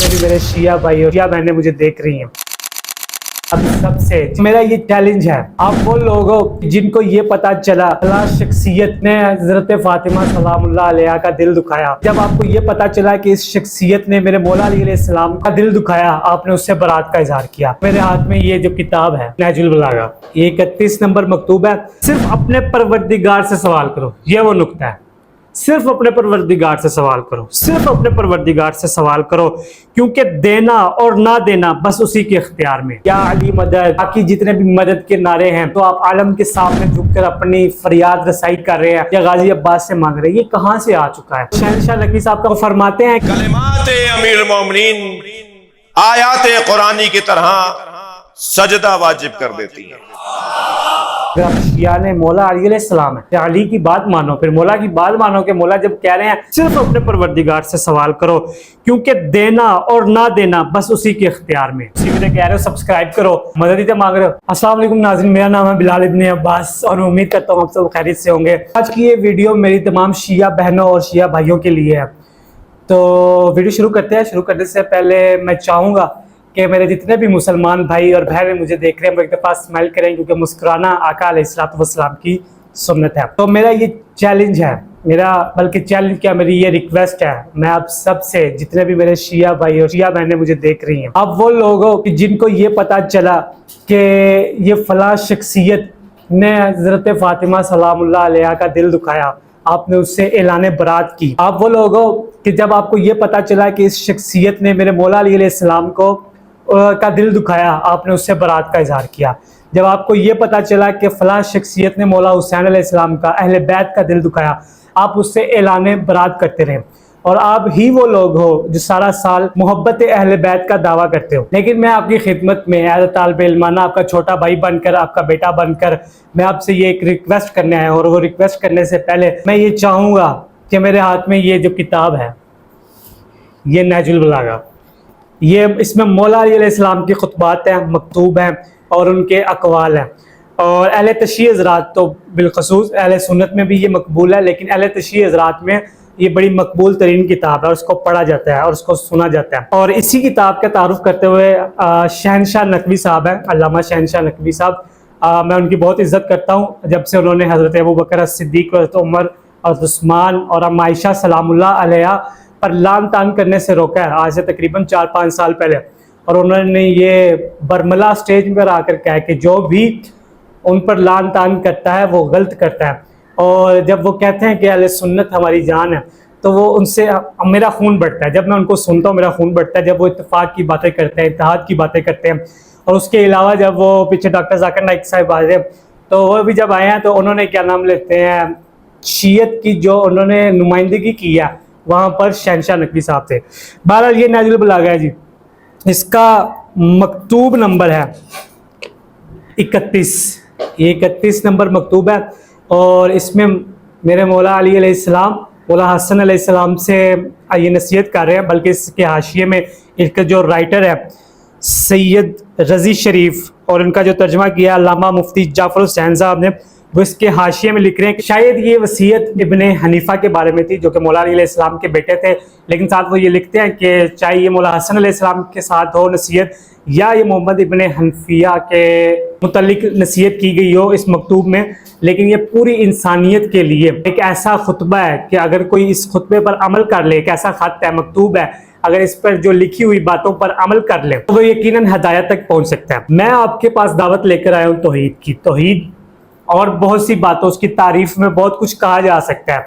بھی میرے شیعہ بھائی اور شیعہ بہنیں مجھے دیکھ رہی ہیں، اب سب سے میرا یہ چیلنج ہے، آپ وہ لوگ ہو جن کو یہ پتا چلا اللہ شخصیت نے حضرت فاطمہ سلام اللہ علیہ کا دل دکھایا، جب آپ کو یہ پتا چلا کہ اس شخصیت نے میرے مولا علی علیہ السلام کا دل دکھایا، آپ نے اس سے برات کا اظہار کیا۔ میرے ہاتھ میں یہ جو کتاب ہے نہج البلاغہ، یہ 31 نمبر مکتوب ہے، صرف اپنے پروردگار سے سوال کرو، یہ وہ نقطہ ہے، صرف اپنے پروردگار سے سوال کرو، صرف اپنے پروردگار سے سوال کرو، کیونکہ دینا اور نہ دینا بس اسی کے اختیار میں۔ یا علی مدد، باقی جتنے بھی مدد کے نعرے ہیں تو آپ عالم کے سامنے جھک کر اپنی فریاد رسائی کر رہے ہیں یا غازی عباس سے مانگ رہے ہیں، یہ کہاں سے آ چکا ہے؟ شہنشاہ نقوی صاحب کا فرماتے ہیں کلمات امیر المومنین آیات قرآنی کی طرح سجدہ واجب کر دیتی ہیں۔ اگر آپ شیعہ نے مولا علی علیہ السلام ہے، علی کی بات مانو، پھر مولا کی بات مانو کہ مولا جب کہہ رہے ہیں صرف اپنے پروردگار سے سوال کرو، کیونکہ دینا اور نہ دینا بس اسی کے اختیار میں۔ اسی وجہ کہہ رہے ہو سبسکرائب کرو، مدد ہی تو مانگ رہے ہو۔ السلام علیکم ناظرین، میرا نام ہے بلال ابن عباس اور امید کرتا ہوں آپ سب خیریت سے ہوں گے۔ آج کی یہ ویڈیو میری تمام شیعہ بہنوں اور شیعہ بھائیوں کے لیے ہے، تو ویڈیو شروع کرتے ہیں۔ شروع کرنے سے پہلے میں چاہوں گا کہ میرے جتنے بھی مسلمان بھائی اور بہنیں مجھے دیکھ رہے ہیں وہ ایک دفعہ اسمائل کریں، کیونکہ مسکرانا آقا علیہ الصلوۃ والسلام کی سنت ہے۔ تو میرا یہ چیلنج ہے، بلکہ چیلنج کیا، میری یہ ریکویسٹ ہے، میں آپ سب سے جتنے بھی میرے شیعہ بھائی اور شیعہ بہنیں مجھے دیکھ رہی ہیں، آپ وہ لوگ ہو جن کو یہ پتا چلا کہ یہ فلاں شخصیت نے حضرت فاطمہ سلام اللہ علیہ کا دل دکھایا، آپ نے اس سے اعلان برات کی۔ آپ وہ لوگ ہو کہ جب آپ کو یہ پتا چلا کہ اس شخصیت نے میرے مولا علی علیہ السلام کا دل دکھایا، آپ نے اس سے برات کا اظہار کیا۔ جب آپ کو یہ پتا چلا کہ فلاں شخصیت نے مولا حسین علیہ السلام کا، اہل بیت کا دل دکھایا، آپ اس سے اعلان برات کرتے رہے۔ اور آپ ہی وہ لوگ ہو جو سارا سال محبت اہل بیت کا دعویٰ کرتے ہو، لیکن میں آپ کی خدمت میں ایز اے طالب علمانہ، آپ کا چھوٹا بھائی بن کر، آپ کا بیٹا بن کر، میں آپ سے یہ ایک ریکویسٹ کرنے آیا ہوں، اور وہ ریکویسٹ کرنے سے پہلے میں یہ چاہوں گا کہ میرے ہاتھ میں یہ جو کتاب ہے، یہ نہج البلاغہ، اس میں مولا علی علیہ السلام کی خطبات ہیں، مکتوب ہیں اور ان کے اقوال ہیں، اور اہل تشیع حضرات تو بالخصوص اہل سنت میں بھی یہ مقبول ہے، لیکن اہل تشیع حضرات میں یہ بڑی مقبول ترین کتاب ہے اور اس کو پڑھا جاتا ہے اور اس کو سنا جاتا ہے۔ اور اسی کتاب کا تعارف کرتے ہوئے شہنشاہ نقوی صاحب ہیں، علامہ شہنشاہ نقوی صاحب، میں ان کی بہت عزت کرتا ہوں، جب سے انہوں نے حضرت ابوبکر صدیق، حضرت عمر اور عثمان اور ام عائشہ سلام اللہ علیہ پر لعن طعن کرنے سے روکا ہے، آج سے تقریباً 4-5 سال پہلے، اور انہوں نے یہ برملا سٹیج پر آ کر کہا کہ جو بھی ان پر لعن طعن کرتا ہے وہ غلط کرتا ہے، اور جب وہ کہتے ہیں کہ اہل سنت ہماری جان ہے تو وہ ان سے میرا خون بڑھتا ہے، جب میں ان کو سنتا ہوں میرا خون بڑھتا ہے، جب وہ اتفاق کی باتیں کرتے ہیں، اتحاد کی باتیں کرتے ہیں۔ اور اس کے علاوہ جب وہ پیچھے ڈاکٹر ذاکر نائک صاحب آ رہے ہیں تو وہ بھی جب آئے ہیں تو انہوں نے کیا نام لیتے ہیں، شیعت کی جو انہوں نے نمائندگی کی ہے وہاں پر شہنشاہ نقوی صاحب تھے۔ بہرحال یہ نہج البلاغہ ہے جی، اس کا مکتوب نمبر ہے 31، یہ 31 نمبر مکتوب ہے، اور اس میں میرے مولا علی علیہ السلام مولا حسن علیہ السلام سے یہ نصیحت کر رہے ہیں، بلکہ اس کے حاشیے میں اس کا جو رائٹر ہے سید رضی شریف، اور ان کا جو ترجمہ کیا علامہ مفتی جعفر حسین صاحب نے، وہ اس کے حاشیے میں لکھ رہے ہیں کہ شاید یہ وصیت ابن حنیفہ کے بارے میں تھی جو کہ مولا علی علیہ السلام کے بیٹے تھے، لیکن ساتھ وہ یہ لکھتے ہیں کہ چاہے یہ مولا حسن علیہ السلام کے ساتھ ہو نصیحت یا یہ محمد ابن حنفیہ کے متعلق نصیحت کی گئی ہو اس مکتوب میں، لیکن یہ پوری انسانیت کے لیے ایک ایسا خطبہ ہے کہ اگر کوئی اس خطبے پر عمل کر لے، ایک ایسا خط ہے، مکتوب ہے، اگر اس پر جو لکھی ہوئی باتوں پر عمل کر لے تو وہ یقیناً ہدایت تک پہنچ سکتا ہے۔ میں آپ کے پاس دعوت لے کر آیا ہوں توحید کی، توحید اور بہت سی باتوں، اس کی تعریف میں بہت کچھ کہا جا سکتا ہے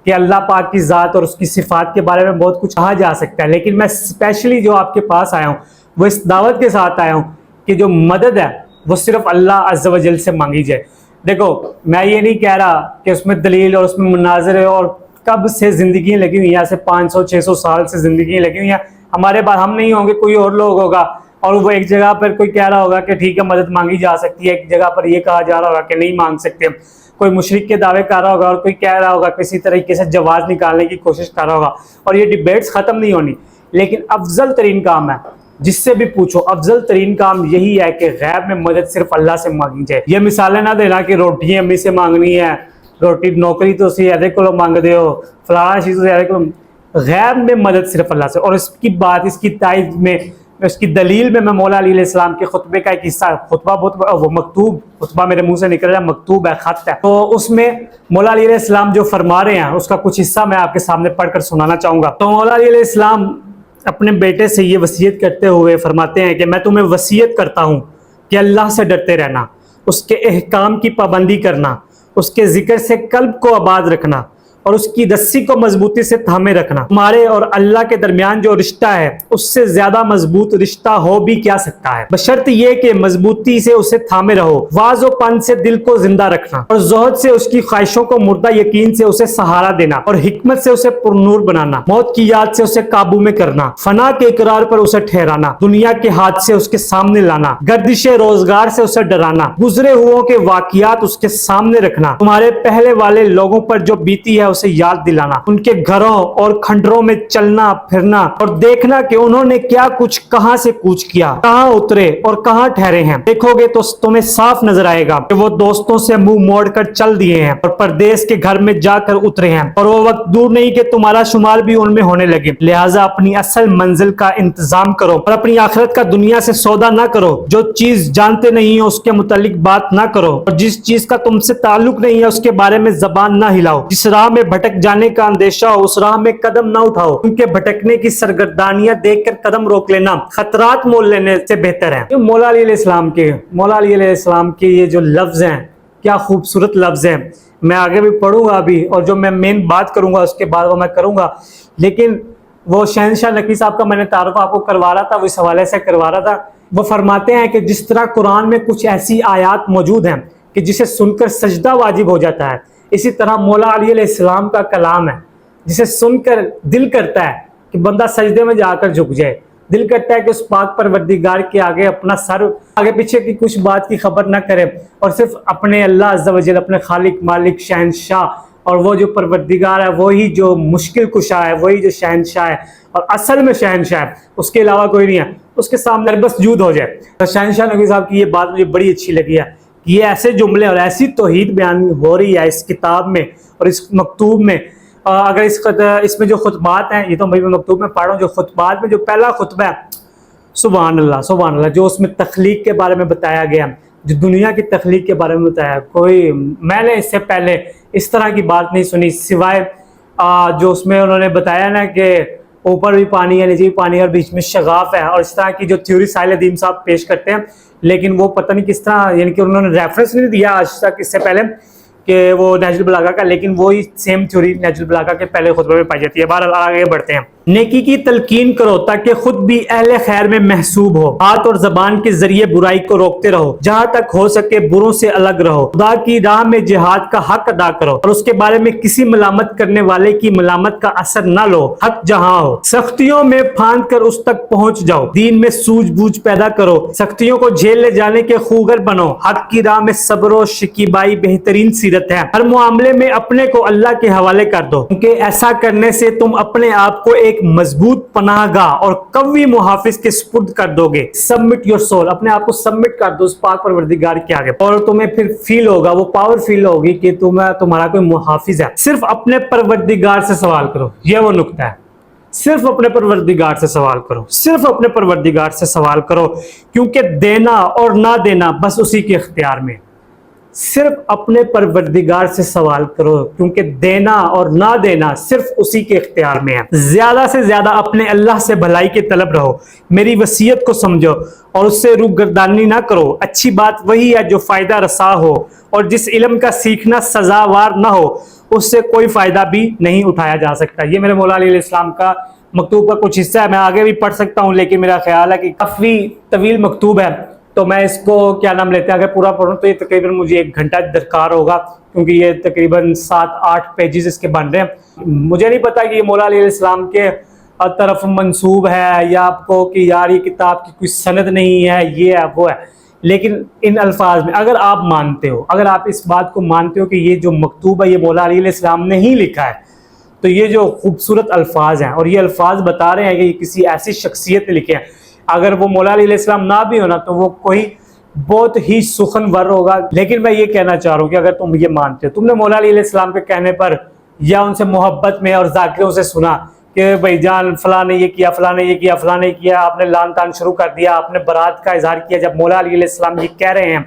کہ اللہ پاک کی ذات اور اس کی صفات کے بارے میں بہت کچھ کہا جا سکتا ہے، لیکن میں اسپیشلی جو آپ کے پاس آیا ہوں وہ اس دعوت کے ساتھ آیا ہوں کہ جو مدد ہے وہ صرف اللہ عز و جل سے مانگی جائے۔ دیکھو میں یہ نہیں کہہ رہا کہ اس میں دلیل اور اس میں مناظرے اور کب سے زندگیاں لگی ہوئی ہیں، یہاں سے 500-600 سال سے زندگیاں لگی ہوئی ہیں، ہمارے بعد ہم نہیں ہوں گے، کوئی اور لوگ ہوگا، اور وہ ایک جگہ پر کوئی کہہ رہا ہوگا کہ ٹھیک ہے مدد مانگی جا سکتی ہے، ایک جگہ پر یہ کہا جا رہا ہوگا کہ نہیں مانگ سکتے، کوئی مشرک کے دعوے کر رہا ہوگا اور کوئی کہہ رہا ہوگا کسی طریقے سے جواز نکالنے کی کوشش کر رہا ہوگا، اور یہ ڈیبیٹس ختم نہیں ہونی۔ لیکن افضل ترین کام ہے، جس سے بھی پوچھو افضل ترین کام یہی ہے کہ غیب میں مدد صرف اللہ سے مانگی جائے۔ یہ مثالیں نہ دینا کہ روٹی امی سے مانگنی ہے، روٹی نوکری تو اسی ایدے کو مانگ دے ہو، فلانا چیز ایدے کو، غیب میں مدد صرف اللہ سے. اور اس کی بات، اس کی تائید میں، اس کی دلیل میں مولا علی علیہ السلام کے خطبے کا ایک حصہ، خطبہ بہت وہ مکتوب، خطبہ میرے منہ سے نکل رہا ہے، مکتوب ہے، خط ہے، تو اس میں مولا علی علیہ السلام جو فرما رہے ہیں اس کا کچھ حصہ میں آپ کے سامنے پڑھ کر سنانا چاہوں گا. تو مولا علی علیہ السلام اپنے بیٹے سے یہ وصیت کرتے ہوئے فرماتے ہیں کہ میں تمہیں وصیت کرتا ہوں کہ اللہ سے ڈرتے رہنا، اس کے احکام کی پابندی کرنا، اس کے ذکر سے قلب کو آباد رکھنا اور اس کی رسی کو مضبوطی سے تھامے رکھنا. تمہارے اور اللہ کے درمیان جو رشتہ ہے اس سے زیادہ مضبوط رشتہ ہو بھی کیا سکتا ہے، بشرط یہ کہ مضبوطی سے اسے تھامے رہو. واز و پن سے دل کو زندہ رکھنا اور زہد سے اس کی خواہشوں کو مردہ یقین سے اسے سہارا دینا اور حکمت سے اسے پرنور بنانا. موت کی یاد سے اسے قابو میں کرنا، فنا کے اقرار پر اسے ٹھہرانا، دنیا کے ہاتھ سے اس کے سامنے لانا، گردش روزگار سے اسے ڈرانا، گزرے ہوئوں کے واقعات اس کے سامنے رکھنا، تمہارے پہلے والے لوگوں پر جو بیتی ہے اسے یاد دلانا، ان کے گھروں اور کھنڈروں میں چلنا پھرنا اور دیکھنا کہ انہوں نے کیا کچھ کہاں سے کوچ کیا، کہاں اترے اور کہاں ٹھہرے ہیں. دیکھو گے تو تمہیں صاف نظر آئے گا کہ وہ دوستوں سے منہ موڑ کر چل دیے ہیں اور پردیس کے گھر میں جا کر اترے ہیں، اور وہ وقت دور نہیں کہ تمہارا شمار بھی ان میں ہونے لگے. لہٰذا اپنی اصل منزل کا انتظام کرو اور اپنی آخرت کا دنیا سے سودا نہ کرو. جو چیز جانتے نہیں ہو اس کے متعلق بات نہ کرو، اور جس چیز کا تم سے تعلق نہیں ہے اس کے بارے میں زبان نہ ہلاؤ. جس راہ میں بھٹک جانے کا اندیشہ ہو اس راہ میں قدم نہ اٹھاؤ، کیونکہ بھٹکنے کی سرگردانیاں دیکھ کر قدم روک لینا خطرات مول لینے سے بہتر ہے. مولا علی علیہ السلام کے یہ جو لفظ ہیں کیا خوبصورت لفظ ہیں. میں آگے بھی پڑھوں گا ابھی، اور جو میں مین بات کروں گا اس کے بعد وہ میں کروں گا. لیکن وہ شہنشاہ نقوی صاحب کا میں نے تعارف آپ کو کروا رہا تھا، وہ اس حوالے سے کروا رہا تھا. وہ فرماتے ہیں کہ جس طرح قرآن میں کچھ ایسی آیات موجود ہیں کہ جسے سن کر سجدہ واجب ہو جاتا ہے، اسی طرح مولا علی علیہ السلام کا کلام ہے جسے سن کر دل کرتا ہے کہ بندہ سجدے میں جا کر جھک جائے. دل کرتا ہے کہ اس پاک پروردگار کے آگے اپنا سر آگے پیچھے کی کچھ بات کی خبر نہ کرے اور صرف اپنے اللہ عز و جل، اپنے خالق مالک شہنشاہ، اور وہ جو پروردگار ہے وہی جو مشکل کشا ہے، وہی جو شہنشاہ ہے اور اصل میں شہنشاہ ہے، اس کے علاوہ کوئی نہیں ہے، اس کے سامنے بس جود ہو جائے. شہنشاہ نقوی صاحب کی یہ بات مجھے بڑی اچھی لگی ہے. یہ ایسے جملے اور ایسی توحید بیان ہو رہی ہے اس کتاب میں اور اس مکتوب میں. اگر اس میں جو خطبات ہیں، یہ تو میں مکتوب میں پڑھ رہا ہوں، جو خطبات میں جو پہلا خطبہ ہے، سبحان اللہ سبحان اللہ، جو اس میں تخلیق کے بارے میں بتایا گیا، جو دنیا کی تخلیق کے بارے میں بتایا، کوئی میں نے اس سے پہلے اس طرح کی بات نہیں سنی، سوائے جو اس میں انہوں نے بتایا نا کہ اوپر بھی پانی ہے، نیچے بھی پانی ہے اور بیچ میں شگاف ہے، اور اس طرح کی جو تھیوری ساحل ادیم صاحب پیش کرتے ہیں. لیکن وہ پتہ نہیں کس طرح، یعنی کہ انہوں نے ریفرنس نہیں دیا آج تک اس سے پہلے کہ وہ نہج البلاغہ کا، لیکن وہی سیم تھیوری نہج البلاغہ کے پہلے خطبے میں پائی جاتی ہے. بہرحال آگے بڑھتے ہیں. نیکی کی تلقین کرو تاکہ خود بھی اہل خیر میں محسوب ہو. ہاتھ اور زبان کے ذریعے برائی کو روکتے رہو، جہاں تک ہو سکے بروں سے الگ رہو. خدا کی راہ میں جہاد کا حق ادا کرو اور اس کے بارے میں کسی ملامت کرنے والے کی ملامت کا اثر نہ لو. حق جہاں ہو سختیوں میں پھاند کر اس تک پہنچ جاؤ. دین میں سوجھ بوجھ پیدا کرو، سختیوں کو جھیل لے جانے کے خوگر بنو. حق کی راہ میں صبر و شکیبائی بہترین سیرت ہے. ہر معاملے میں اپنے کو اللہ کے حوالے کر دو، کیونکہ ایسا کرنے سے تم اپنے آپ کو ایک مضبوط پناہ گاہ اور قوی محافظ کے سپرد کر دو گے. سبمٹ یور سول، اپنے آپ کو سبمٹ کر دو اس پاک پروردگار کے آگے، اور تمہیں پھر فیل ہوگا، وہ پاور فیل ہوگی کہ تمہارا کوئی محافظ ہے. صرف اپنے پروردگار سے سوال کرو، یہ وہ نقطہ ہے. صرف اپنے پروردگار سے سوال کرو، صرف اپنے پروردگار سے سوال کرو، کیونکہ دینا اور نہ دینا بس اسی کے اختیار میں. صرف اپنے پروردگار سے سوال کرو، کیونکہ دینا اور نہ دینا صرف اسی کے اختیار میں ہے. زیادہ سے زیادہ اپنے اللہ سے بھلائی کے طلب رہو. میری وصیت کو سمجھو اور اس سے روگردانی نہ کرو. اچھی بات وہی ہے جو فائدہ رسا ہو، اور جس علم کا سیکھنا سزاوار نہ ہو اس سے کوئی فائدہ بھی نہیں اٹھایا جا سکتا. یہ میرے مولا علی علیہ السلام کا مکتوب کا کچھ حصہ ہے. میں آگے بھی پڑھ سکتا ہوں، لیکن میرا خیال ہے کہ کافی طویل مکتوب ہے، تو میں اس کو کیا نام لیتے ہیں، اگر پورا پڑھوں تو یہ تقریباً مجھے 1 گھنٹہ درکار ہوگا، کیونکہ یہ تقریباً 7-8 پیجز اس کے بن رہے ہیں. مجھے نہیں پتا کہ یہ مولا علی علیہ السلام کے طرف منسوب ہے یا آپ کو کہ یار یہ کتاب کی کوئی سند نہیں ہے، یہ ہے وہ ہے. لیکن ان الفاظ میں اگر آپ مانتے ہو، اگر آپ اس بات کو مانتے ہو کہ یہ جو مکتوب ہے یہ مولا علی علیہ السلام نے ہی لکھا ہے، تو یہ جو خوبصورت الفاظ ہیں اور یہ الفاظ بتا رہے ہیں کہ یہ کسی ایسی شخصیت نے لکھے ہیں. اگر وہ مولا علی علیہ السلام نہ بھی ہونا تو وہ کوئی بہت ہی سخنور ہوگا. لیکن میں یہ کہنا چاہ رہا ہوں کہ اگر تم یہ مانتے ہو، تم نے مولا علی علیہ السلام کے کہنے پر یا ان سے محبت میں اور ذاکروں سے سنا کہ کہ بھائی جان فلاں نے یہ کیا، فلاں نے یہ کیا، فلاں نے یہ کیا، آپ نے لان تان شروع کر دیا، آپ نے برات کا اظہار کیا، جب مولا علی علیہ السلام یہ کہہ رہے ہیں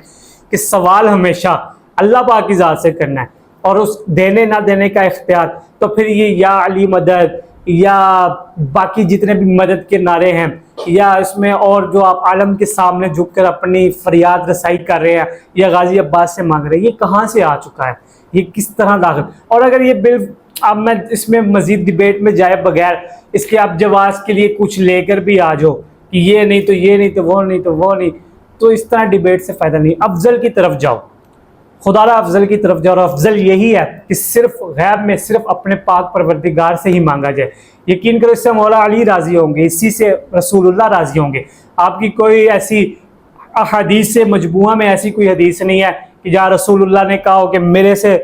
کہ سوال ہمیشہ اللہ پاک کی ذات سے کرنا ہے اور اس دینے نہ دینے کا اختیار، تو پھر یہ یا علی مدد یا باقی جتنے بھی مدد کے نعرے ہیں، یا اس میں اور جو آپ عالم کے سامنے جھک کر اپنی فریاد رسائی کر رہے ہیں یا غازی عباس سے مانگ رہے ہیں، یہ کہاں سے آ چکا ہے، یہ کس طرح داخل؟ اور اگر یہ بل اب میں اس میں مزید ڈیبیٹ میں جائے بغیر اس کے آپ جواز کے لیے کچھ لے کر بھی آ جاؤ کہ یہ نہیں تو یہ نہیں تو وہ نہیں تو وہ نہیں، تو اس طرح ڈیبیٹ سے فائدہ نہیں۔ افضل کی طرف جاؤ، خدا را افضل کی طرف جاؤ، اور افضل یہی ہے کہ صرف غیب میں صرف اپنے پاک پروردگار سے ہی مانگا جائے۔ یقین کرو اس سے مولا علی راضی ہوں گے، اسی سے رسول اللہ راضی ہوں گے۔ آپ کی کوئی ایسی احادیث سے مجموعہ میں ایسی کوئی حدیث نہیں ہے کہ جہاں رسول اللہ نے کہا ہو کہ میرے سے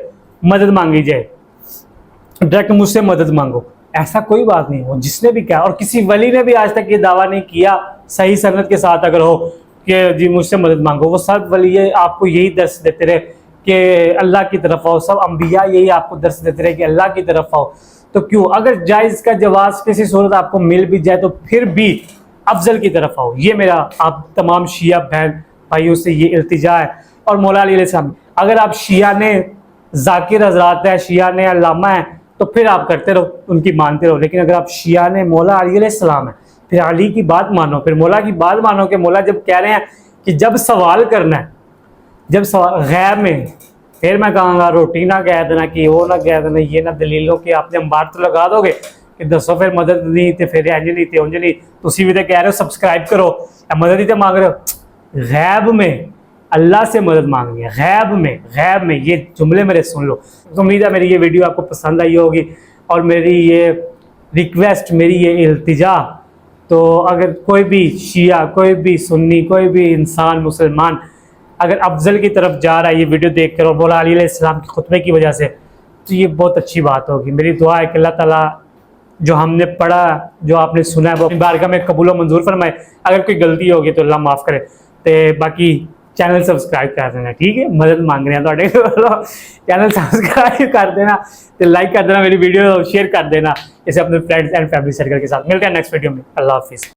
مدد مانگی جائے، ڈائریکٹ مجھ سے مدد مانگو، ایسا کوئی بات نہیں ہو جس نے بھی کہا، اور کسی ولی نے بھی آج تک یہ دعویٰ نہیں کیا صحیح سند کے ساتھ اگر ہو کہ جی مجھ سے مدد مانگو۔ وہ سب ولی آپ کو یہی درس دیتے رہے کہ اللہ کی طرف آؤ، سب انبیاء یہی آپ کو درس دیتے رہے کہ اللہ کی طرف آؤ، تو کیوں اگر جائز کا جواز کسی صورت آپ کو مل بھی جائے تو پھر بھی افضل کی طرف آؤ۔ یہ میرا آپ تمام شیعہ بہن بھائیوں سے یہ التجا ہے۔ اور مولا علی علیہ السلام، اگر آپ شیعہ نے ذاکر حضرات ہیں، شیعہ نے علامہ ہیں، تو پھر آپ کرتے رہو، ان کی مانتے رہو، لیکن اگر آپ شیعہ نے مولا علی علیہ السلام ہے پھر علی کی بات مانو، پھر مولا کی بات مانو کہ مولا جب کہہ رہے ہیں کہ جب سوال کرنا ہے، جب سوال غیب میں، پھر میں کہوں گا روٹی نہ کہہ دینا کہ وہ نہ کہہ دینا، یہ نہ دلیلوں کے آپ نے انبار تو لگا دو گے کہ دسو پھر مدد نہیں تے پھر انج نہیں تے اونج نہیں، تسی بھی تے کہہ رہے ہو سبسکرائب کرو، مدد ہی تے مانگ رہے ہو۔ غیب میں اللہ سے مدد مانگنی ہے، غیب میں یہ جملے میرے سن لو۔ امید ہے میری یہ ویڈیو آپ کو پسند آئی ہوگی، اور میری یہ ریکویسٹ، میری یہ التجا، تو اگر کوئی بھی شیعہ، کوئی بھی سنی، کوئی بھی انسان مسلمان اگر افضل کی طرف جا رہا ہے یہ ویڈیو دیکھ کر اور مولا علی علیہ السلام کے خطبے کی وجہ سے، تو یہ بہت اچھی بات ہوگی۔ میری دعا ہے کہ اللہ تعالیٰ جو ہم نے پڑھا، جو آپ نے سنا ہے، وہ اپنی بارگاہ میں قبول و منظور فرمائے۔ اگر کوئی غلطی ہوگی تو اللہ معاف کرے، تے باقی چینل سبسکرائب کر دینا، ٹھیک ہے؟ مدد مانگ رہے ہیں تھوڑے، چینل سبسکرائب کر دینا، لائک کر دینا، میری ویڈیو شیئر کر دینا اسے اپنے فرینڈس اینڈ فیملی سرکل کے ساتھ۔ ملتے ہیں نیکسٹ ویڈیو میں، اللہ حافظ۔